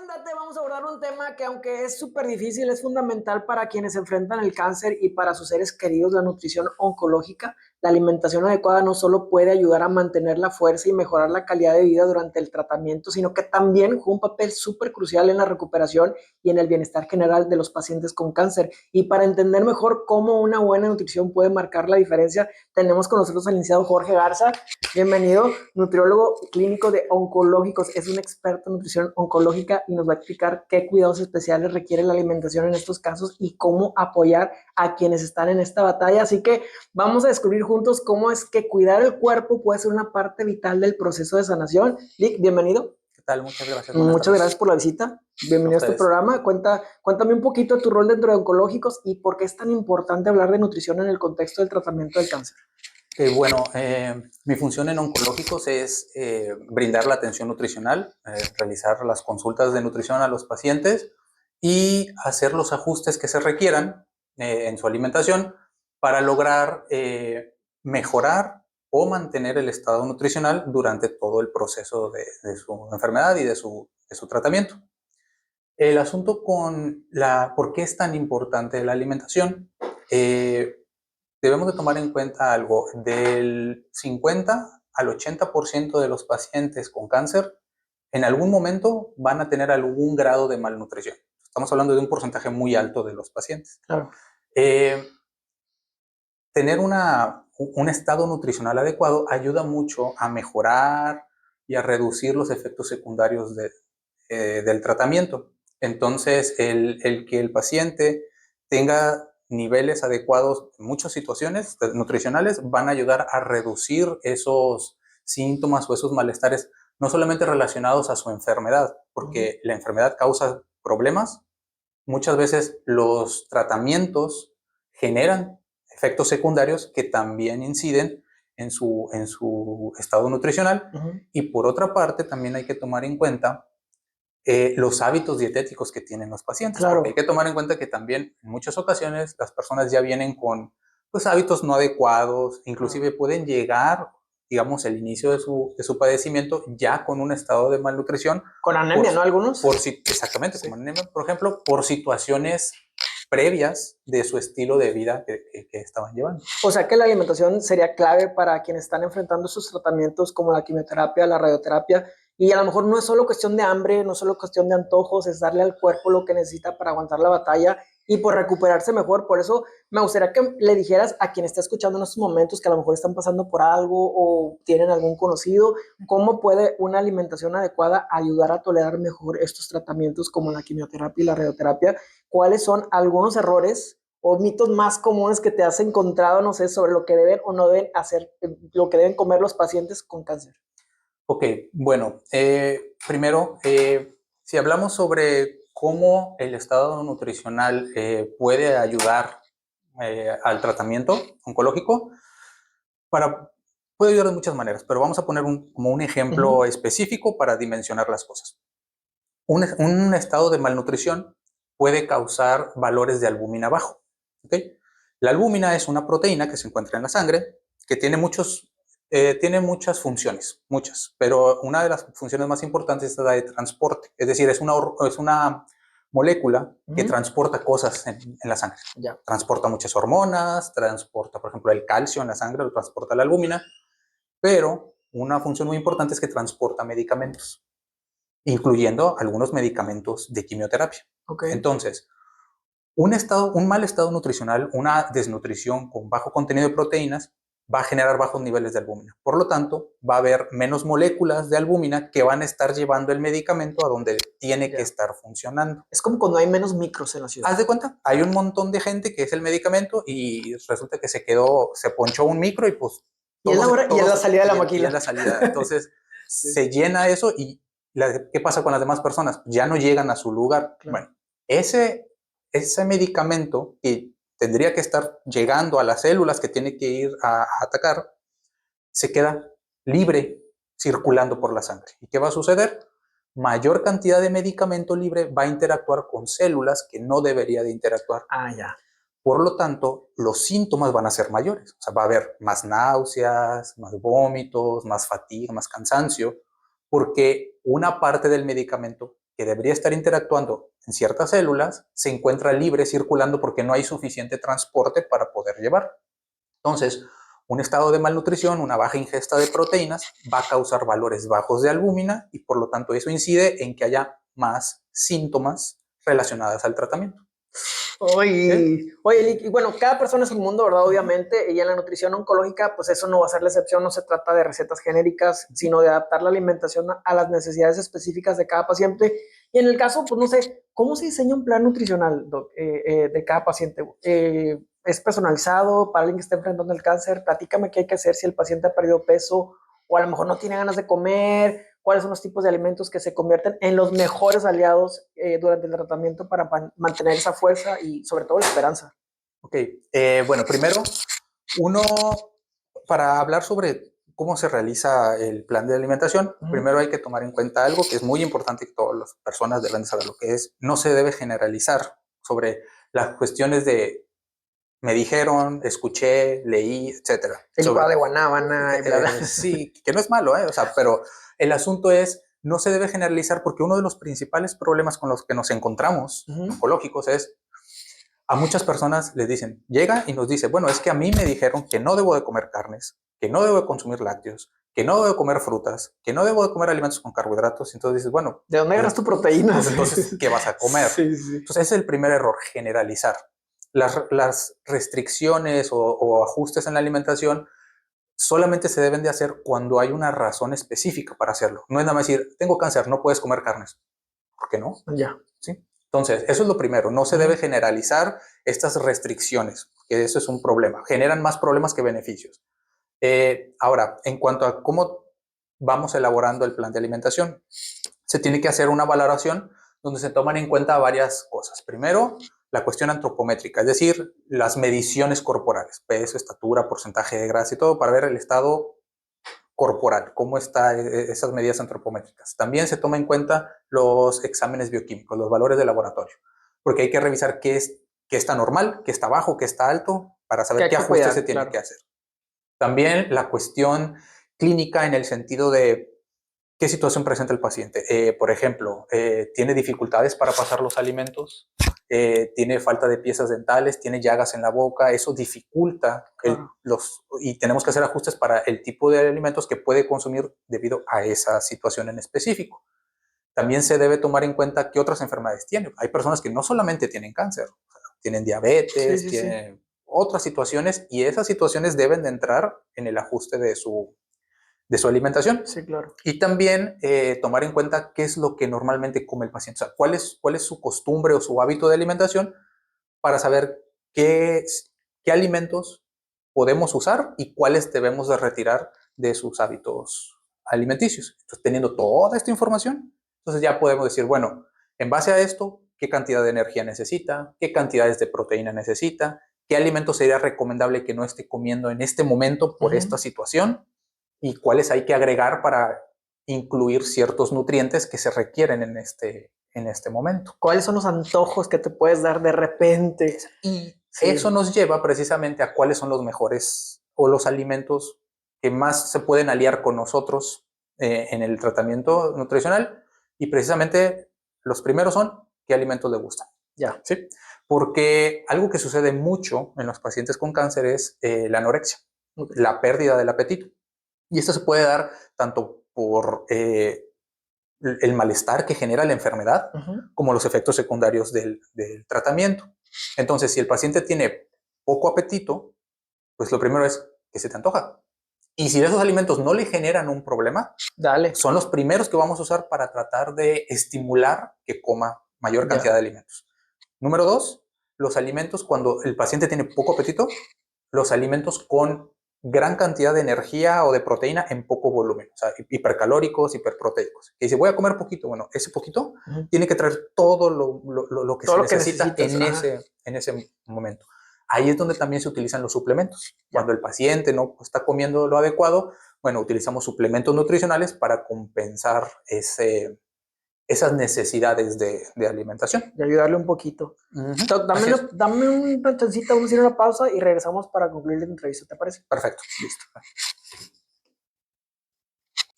Date, vamos a abordar un tema que aunque es súper difícil, es fundamental para quienes enfrentan el cáncer y para sus seres queridos, la nutrición oncológica. La alimentación adecuada no solo puede ayudar a mantener la fuerza y mejorar la calidad de vida durante el tratamiento, sino que también juega un papel súper crucial en la recuperación y en el bienestar general de los pacientes con cáncer. Y para entender mejor cómo una buena nutrición puede marcar la diferencia, tenemos con nosotros al licenciado Jorge Garza. Bienvenido, nutriólogo clínico de oncológicos, es un experto en nutrición oncológica y nos va a explicar qué cuidados especiales requiere la alimentación en estos casos y cómo apoyar a quienes están en esta batalla. Así que vamos a descubrir juntos cómo es que cuidar el cuerpo puede ser una parte vital del proceso de sanación. Lick, bienvenido. ¿Qué tal? Muchas gracias. Muchas gracias por la visita. Bienvenido a este programa. Cuéntame un poquito de tu rol dentro de oncológicos y por qué es tan importante hablar de nutrición en el contexto del tratamiento del cáncer. Mi función en oncológicos es brindar la atención nutricional, realizar las consultas de nutrición a los pacientes y hacer los ajustes que se requieran en su alimentación para lograr mejorar o mantener el estado nutricional durante todo el proceso de su enfermedad y de su tratamiento. El asunto con por qué es tan importante la alimentación. Debemos de tomar en cuenta algo, del 50 al 80% de los pacientes con cáncer en algún momento van a tener algún grado de malnutrición. Estamos hablando de un porcentaje muy alto de los pacientes. Claro. Tener un estado nutricional adecuado ayuda mucho a mejorar y a reducir los efectos secundarios del tratamiento. Entonces, el que el paciente tenga niveles adecuados en muchas situaciones nutricionales van a ayudar a reducir esos síntomas o esos malestares, no solamente relacionados a su enfermedad, porque la enfermedad causa problemas. Muchas veces los tratamientos generan efectos secundarios que también inciden en su estado nutricional. Y por otra parte, también hay que tomar en cuenta los hábitos dietéticos que tienen los pacientes. Claro. Porque hay que tomar en cuenta que también en muchas ocasiones las personas ya vienen con hábitos no adecuados, inclusive pueden llegar, digamos, el inicio de su padecimiento ya con un estado de malnutrición. Con anemia, ¿no? Algunos. Exactamente, sí. Como anemia, por ejemplo, por situaciones previas de su estilo de vida que estaban llevando. O sea que la alimentación sería clave para quienes están enfrentando sus tratamientos como la quimioterapia, la radioterapia, y a lo mejor no es solo cuestión de hambre, no es solo cuestión de antojos, es darle al cuerpo lo que necesita para aguantar la batalla y por recuperarse mejor. Por eso me gustaría que le dijeras a quien está escuchando en estos momentos que a lo mejor están pasando por algo o tienen algún conocido, cómo puede una alimentación adecuada ayudar a tolerar mejor estos tratamientos como la quimioterapia y la radioterapia. ¿Cuáles son algunos errores o mitos más comunes que te has encontrado, no sé, sobre lo que deben o no deben hacer, lo que deben comer los pacientes con cáncer? Ok, bueno, primero, si hablamos sobre cómo el estado nutricional puede ayudar al tratamiento oncológico, puede ayudar de muchas maneras, pero vamos a poner como un ejemplo específico para dimensionar las cosas. Un estado de malnutrición puede causar valores de albúmina bajo. ¿Okay? La albúmina es una proteína que se encuentra en la sangre que tiene muchas funciones, pero una de las funciones más importantes es la de transporte, es decir, es una molécula que transporta cosas en la sangre. Ya. Transporta muchas hormonas, transporta, por ejemplo, el calcio en la sangre, lo transporta la albúmina, pero una función muy importante es que transporta medicamentos, incluyendo algunos medicamentos de quimioterapia. Okay. Entonces, un mal estado nutricional, una desnutrición con bajo contenido de proteínas, va a generar bajos niveles de albúmina. Por lo tanto, va a haber menos moléculas de albúmina que van a estar llevando el medicamento a donde tiene que estar funcionando. Es como cuando hay menos micros en la ciudad. Haz de cuenta, hay un montón de gente que es el medicamento y resulta que se ponchó un micro y pues... Y es la salida de la maquila. Y es la salida. Entonces, se llena eso y ¿qué pasa con las demás personas? Ya no llegan a su lugar. Claro. Bueno, ese medicamento que tendría que estar llegando a las células que tiene que ir a atacar, se queda libre circulando por la sangre. ¿Y qué va a suceder? Mayor cantidad de medicamento libre va a interactuar con células que no debería de interactuar. Ah, ya. Por lo tanto, los síntomas van a ser mayores. O sea, va a haber más náuseas, más vómitos, más fatiga, más cansancio, porque una parte del medicamento que debería estar interactuando en ciertas células se encuentra libre circulando porque no hay suficiente transporte para poder llevar. Entonces, un estado de malnutrición, una baja ingesta de proteínas, va a causar valores bajos de albúmina y por lo tanto eso incide en que haya más síntomas relacionados al tratamiento. Oye, Lick, y bueno, cada persona es un mundo, ¿verdad? Obviamente, y en la nutrición oncológica, pues eso no va a ser la excepción, no se trata de recetas genéricas, sino de adaptar la alimentación a las necesidades específicas de cada paciente. Y en el caso, pues no sé, ¿cómo se diseña un plan nutricional, Doc, de cada paciente? ¿Es personalizado para alguien que esté enfrentando el cáncer? Platícame qué hay que hacer si el paciente ha perdido peso o a lo mejor no tiene ganas de comer. ¿Cuáles son los tipos de alimentos que se convierten en los mejores aliados durante el tratamiento para mantener esa fuerza y sobre todo la esperanza? Ok, bueno, primero, uno, para hablar sobre cómo se realiza el plan de alimentación, primero hay que tomar en cuenta algo que es muy importante y todas las personas deben saber lo que es. No se debe generalizar sobre las cuestiones de me dijeron, escuché, leí, etcétera. El Sobre, licuado de guanábana y bla, bla. sí, que no es malo, o sea, pero el asunto es, no se debe generalizar porque uno de los principales problemas con los que nos encontramos oncológicos es a muchas personas les dicen, llega y nos dice, bueno, es que a mí me dijeron que no debo de comer carnes, que no debo de consumir lácteos, que no debo de comer frutas, que no debo de comer alimentos con carbohidratos. Entonces dices, bueno, ¿de dónde agarras tu proteína? Pues entonces, ¿qué vas a comer? Sí, sí. Entonces, ese es el primer error, generalizar. Las restricciones o ajustes en la alimentación solamente se deben de hacer cuando hay una razón específica para hacerlo. No es nada más decir, tengo cáncer, no puedes comer carnes. ¿Por qué no? Ya. ¿Sí? Entonces, eso es lo primero. No se debe generalizar estas restricciones, porque eso es un problema. Generan más problemas que beneficios. Ahora, en cuanto a cómo vamos elaborando el plan de alimentación, se tiene que hacer una valoración donde se toman en cuenta varias cosas. Primero, la cuestión antropométrica, es decir, las mediciones corporales, peso, estatura, porcentaje de grasa y todo, para ver el estado corporal, cómo están esas medidas antropométricas. También se toma en cuenta los exámenes bioquímicos, los valores de laboratorio, porque hay que revisar qué está normal, qué está bajo, qué está alto, para saber qué ajustes se tiene que hacer. También la cuestión clínica en el sentido de qué situación presenta el paciente. Por ejemplo, tiene dificultades para pasar los alimentos, tiene falta de piezas dentales, tiene llagas en la boca, eso dificulta y tenemos que hacer ajustes para el tipo de alimentos que puede consumir debido a esa situación en específico. También se debe tomar en cuenta qué otras enfermedades tiene. Hay personas que no solamente tienen cáncer, tienen diabetes, tienen otras situaciones y esas situaciones deben de entrar en el ajuste de su alimentación. Sí, claro. Y también tomar en cuenta qué es lo que normalmente come el paciente, o sea, cuál es su costumbre o su hábito de alimentación para saber qué alimentos podemos usar y cuáles debemos de retirar de sus hábitos alimenticios. Entonces, teniendo toda esta información, entonces ya podemos decir, bueno, en base a esto, qué cantidad de energía necesita, qué cantidades de proteína necesita, qué alimento sería recomendable que no esté comiendo en este momento por esta situación y cuáles hay que agregar para incluir ciertos nutrientes que se requieren en este momento. ¿Cuáles son los antojos que te puedes dar de repente? Y eso nos lleva precisamente a cuáles son los mejores o los alimentos que más se pueden aliar con nosotros en el tratamiento nutricional. Y precisamente los primeros son qué alimentos le gustan. Ya. ¿Sí? Porque algo que sucede mucho en los pacientes con cáncer es la anorexia, la pérdida del apetito. Y esto se puede dar tanto por el malestar que genera la enfermedad, como los efectos secundarios del tratamiento. Entonces, si el paciente tiene poco apetito, pues lo primero es que se te antoja. Y si esos alimentos no le generan un problema, son los primeros que vamos a usar para tratar de estimular que coma mayor cantidad de alimentos. Número 2, los alimentos cuando el paciente tiene poco apetito, los alimentos con gran cantidad de energía o de proteína en poco volumen, o sea, hipercalóricos, hiperproteicos. Y dice, voy a comer poquito, bueno, ese poquito tiene que traer todo lo que se necesita en ese momento. Ahí es donde también se utilizan los suplementos. Cuando el paciente no está comiendo lo adecuado, bueno, utilizamos suplementos nutricionales para compensar esas necesidades de alimentación. De ayudarle un poquito. Dame una chancita, vamos a ir a una pausa y regresamos para concluir la entrevista, ¿te parece? Perfecto, listo.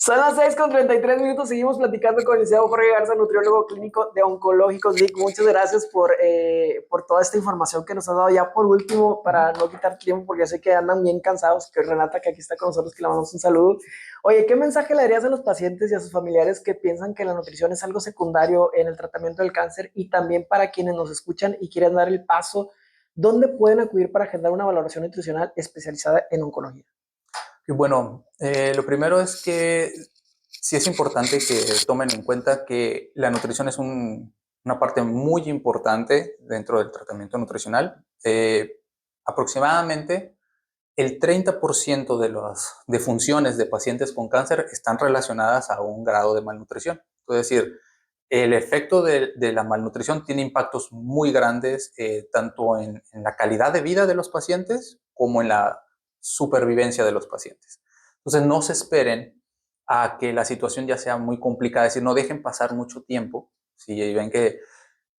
Son las 6:33 seguimos platicando con el licenciado Jorge Garza, nutriólogo clínico de Oncológicos. Vic, muchas gracias por toda esta información que nos has dado. Ya por último, para no quitar tiempo, porque ya sé que andan bien cansados, que Renata, que aquí está con nosotros, que le mandamos un saludo. Oye, ¿qué mensaje le darías a los pacientes y a sus familiares que piensan que la nutrición es algo secundario en el tratamiento del cáncer? Y también para quienes nos escuchan y quieren dar el paso, ¿dónde pueden acudir para agendar una valoración nutricional especializada en oncología? Y bueno, lo primero es que sí es importante que tomen en cuenta que la nutrición es una parte muy importante dentro del tratamiento nutricional. Aproximadamente el 30% de las defunciones de pacientes con cáncer están relacionadas a un grado de malnutrición. Es decir, el efecto de la malnutrición tiene impactos muy grandes, tanto en la calidad de vida de los pacientes como en la supervivencia de los pacientes. Entonces, no se esperen a que la situación ya sea muy complicada, es decir, no dejen pasar mucho tiempo. Si ven que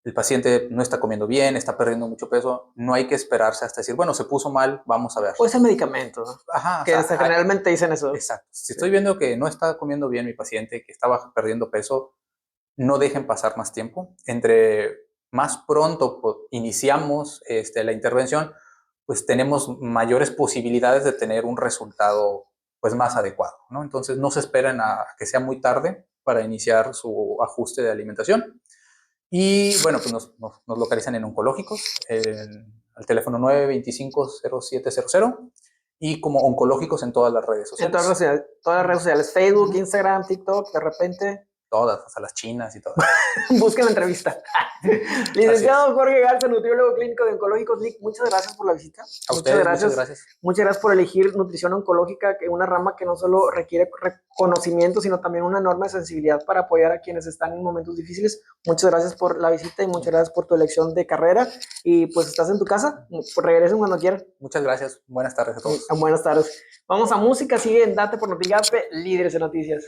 el paciente no está comiendo bien, está perdiendo mucho peso, no hay que esperarse hasta decir, bueno, se puso mal, vamos a ver. Pues el medicamento, ¿no? Ajá, o Que sea, generalmente dicen eso. exacto. Si estoy viendo que no está comiendo bien mi paciente, que estaba perdiendo peso, no dejen pasar más tiempo. Entre más pronto iniciamos la intervención, pues tenemos mayores posibilidades de tener un resultado pues más adecuado, ¿no? Entonces no se esperen a que sea muy tarde para iniciar su ajuste de alimentación. Y bueno, pues nos localizan en oncológicos, al teléfono 925-0700 y como oncológicos en todas las redes En sociales. todas las redes sociales, Facebook, Instagram, TikTok, de repente. Todas, hasta las chinas y todas. Busquen la entrevista. Licenciado Jorge Garza, nutriólogo clínico de Oncológicos. Nick, muchas gracias por la visita. A ustedes, muchas gracias. Muchas gracias por elegir nutrición oncológica, que es una rama que no solo requiere conocimiento, sino también una enorme sensibilidad para apoyar a quienes están en momentos difíciles. Muchas gracias por la visita y muchas gracias por tu elección de carrera. Y pues estás en tu casa, pues regresen cuando quieran. Muchas gracias. Buenas tardes a todos. Buenas tardes. Vamos a música, sigue en Date por Notigape, líderes de noticias.